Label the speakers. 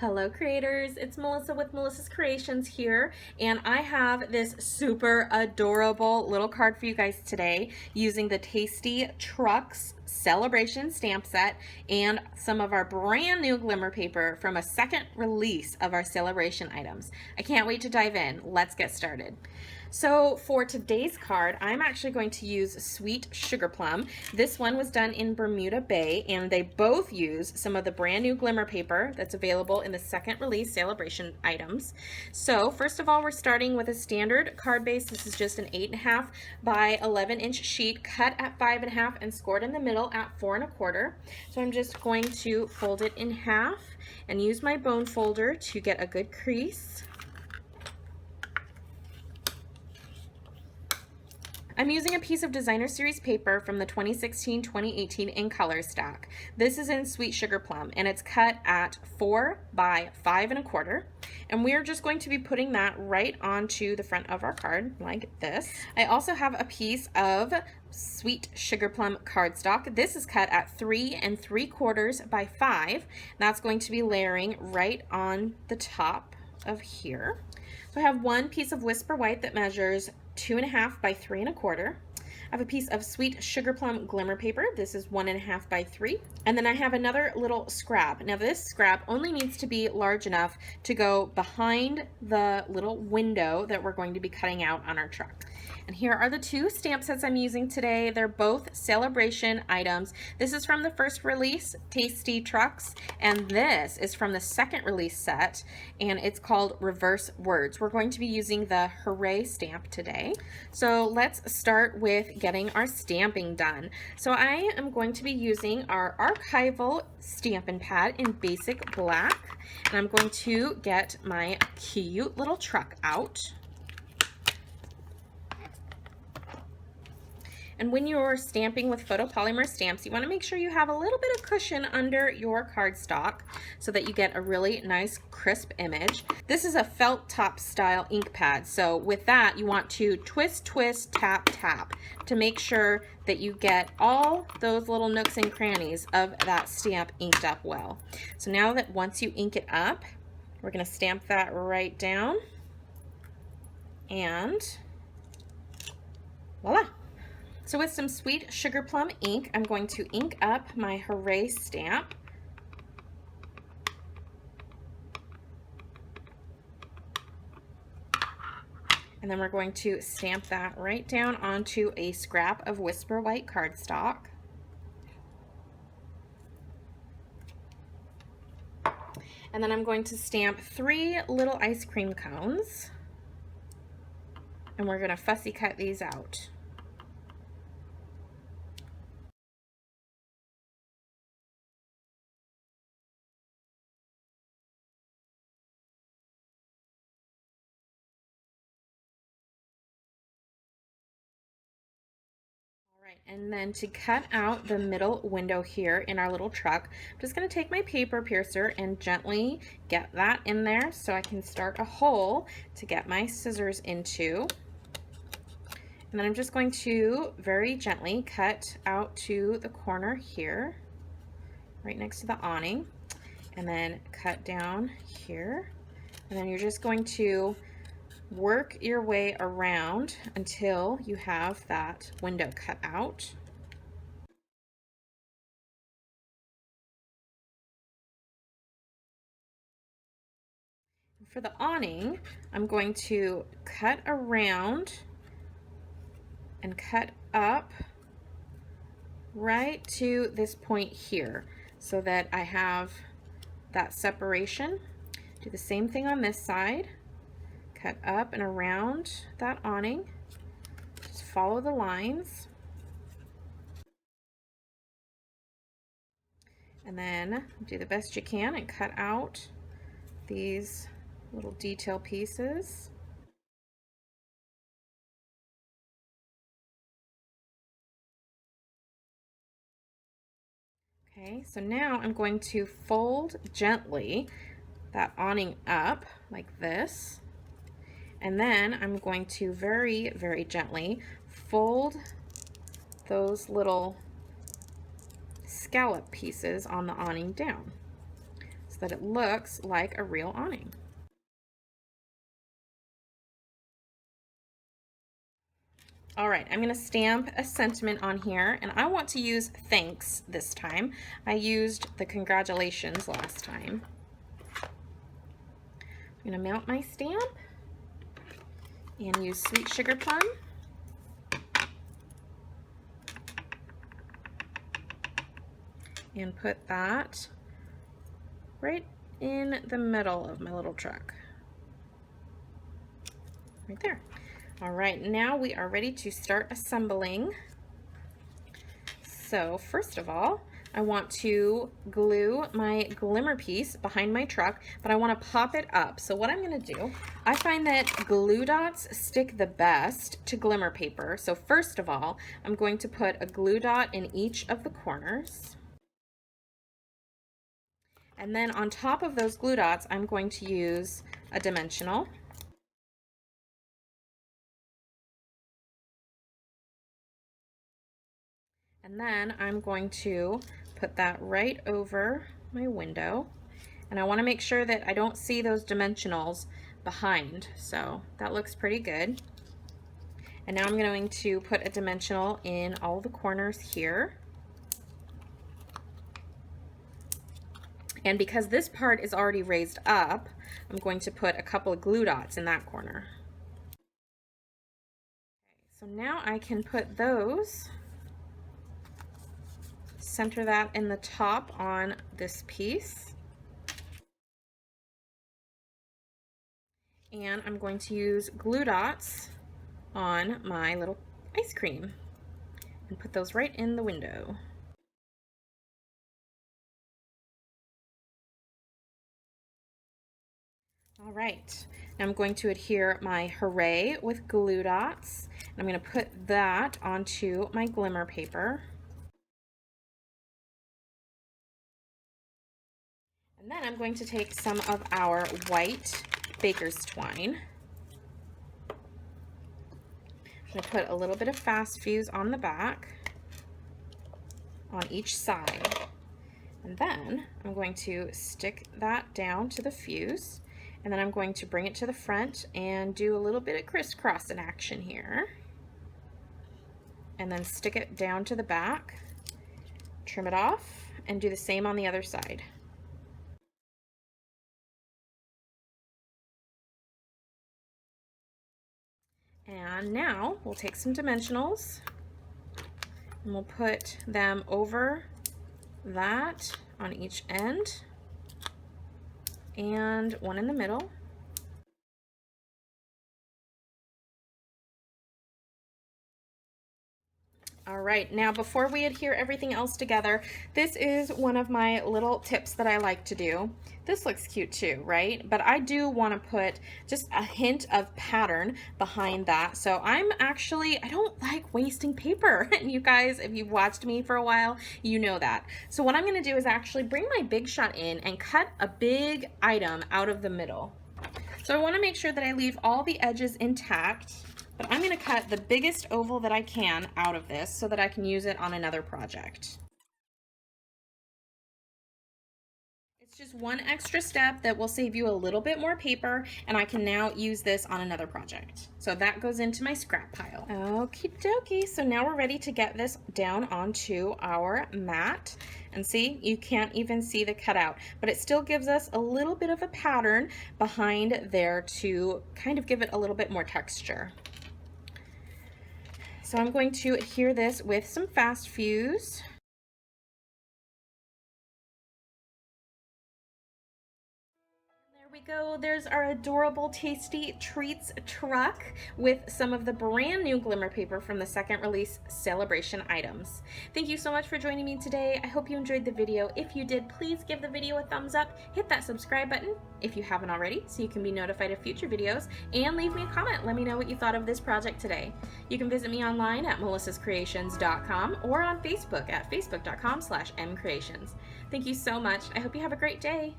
Speaker 1: Hello creators, it's Melissa with Melissa's Creations here, and I have this super adorable little card for you guys today using the tasty Trucks Celebration stamp set and some of our brand new glimmer paper from a second release of our celebration items. I can't wait to dive in. Let's get started. So for today's card, I'm actually going to use Sweet Sugarplum. This one was done in Bermuda Bay, and they both use some of the brand new glimmer paper that's available in the second release celebration items. So first of all, we're starting with a standard card base. This is just an 8.5 by 11-inch sheet cut at 5.5 and scored in the middle at 4 1/4. So I'm just going to fold it in half and use my bone folder to get a good crease. I'm using a piece of designer series paper from the 2016-2018 In Color stack. This is in Sweet Sugarplum and it's cut at 4 by 5 1/4. And we're just going to be putting that right onto the front of our card like this. I also have a piece of Sweet Sugarplum cardstock. This is cut at 3 3/4 by 5. That's going to be layering right on the top of here. So I have one piece of Whisper White that measures 2.5 by 3 1/4. I have a piece of Sweet Sugarplum glimmer paper. This is 1.5 by 3. And then I have another little scrap. Now this scrap only needs to be large enough to go behind the little window that we're going to be cutting out on our truck. And here are the two stamp sets I'm using today. They're both celebration items. This is from the first release, Tasty Trucks, and this is from the second release set, and it's called Reverse Words. We're going to be using the Hooray stamp today. So let's start with getting our stamping done. So I am going to be using our Archival Stampin' pad in basic black, and I'm going to get my cute little truck out. And when you're stamping with photopolymer stamps, you want to make sure you have a little bit of cushion under your cardstock so that you get a really nice crisp image. This is a felt top style ink pad, so with that you want to twist, twist, tap, tap to make sure that you get all those little nooks and crannies of that stamp inked up well. So now that once you ink it up, we're going to stamp that right down, and voila. So with some Sweet Sugarplum ink, I'm going to ink up my Hooray stamp. And then we're going to stamp that right down onto a scrap of Whisper White cardstock. And then I'm going to stamp 3 little ice cream cones. And we're going to fussy cut these out. And then to cut out the middle window here in our little truck, I'm just going to take my paper piercer and gently get that in there so I can start a hole to get my scissors into. And then I'm just going to very gently cut out to the corner here, right next to the awning, and then cut down here. And then you're just going to work your way around until you have that window cut out. For the awning, I'm going to cut around and cut up right to this point here so that I have that separation. Do the same thing on this side. Cut up and around that awning. Just follow the lines. And then do the best you can and cut out these little detail pieces. Okay, so now I'm going to fold gently that awning up like this. And then I'm going to very, very gently fold those little scallop pieces on the awning down. So so that it looks like a real awning. All right, I'm gonna stamp a sentiment on here, and I want to use thanks this time. I used the congratulations last time. I'm gonna mount my stamp and use Sweet Sugarplum. And put that right in the middle of my little truck. Right there. All right, now we are ready to start assembling. So first of all, I want to glue my glimmer piece behind my truck, but I want to pop it up. So what I'm going to do, I find that glue dots stick the best to glimmer paper. So first of all, I'm going to put a glue dot in each of the corners. And then on top of those glue dots, I'm going to use a dimensional. And then I'm going to put that right over my window. And I want to make sure that I don't see those dimensionals behind. So that looks pretty good. And now I'm going to put a dimensional in all the corners here. And because this part is already raised up, I'm going to put a couple of glue dots in that corner. So now I can put those, center that in the top on this piece. And I'm going to use glue dots on my little ice cream and put those right in the window. All right, now I'm going to adhere my Hooray with glue dots. And I'm going to put that onto my glimmer paper. And then I'm going to take some of our white baker's twine. I'm going to put a little bit of fast fuse on the back, on each side. And then I'm going to stick that down to the fuse. And then I'm going to bring it to the front and do a little bit of crisscross in action here. And then stick it down to the back, trim it off, and do the same on the other side. And now we'll take some dimensionals and we'll put them over that on each end and one in the middle. All right, now before we adhere everything else together, this is one of my little tips that I like to do. This looks cute too, right? But I do want to put just a hint of pattern behind that. So I don't like wasting paper. And you guys, if you've watched me for a while, you know that. So what I'm going to do is actually bring my Big Shot in and cut a big item out of the middle. So I want to make sure that I leave all the edges intact. But I'm going to cut the biggest oval that I can out of this so that I can use it on another project. It's just one extra step that will save you a little bit more paper, and I can now use this on another project. So that goes into my scrap pile. Okie dokie, so now we're ready to get this down onto our mat. And see, you can't even see the cutout, but it still gives us a little bit of a pattern behind there to kind of give it a little bit more texture. So I'm going to adhere this with some fast fuse. There we go. There's our adorable Tasty Treats truck with some of the brand new glimmer paper from the second release celebration items. Thank you so much for joining me today. I hope you enjoyed the video. If you did, please give the video a thumbs up, hit that subscribe button if you haven't already so you can be notified of future videos, and leave me a comment. Let me know what you thought of this project today. You can visit me online at melissascreations.com or on Facebook at facebook.com/mcreations. Thank you so much. I hope you have a great day.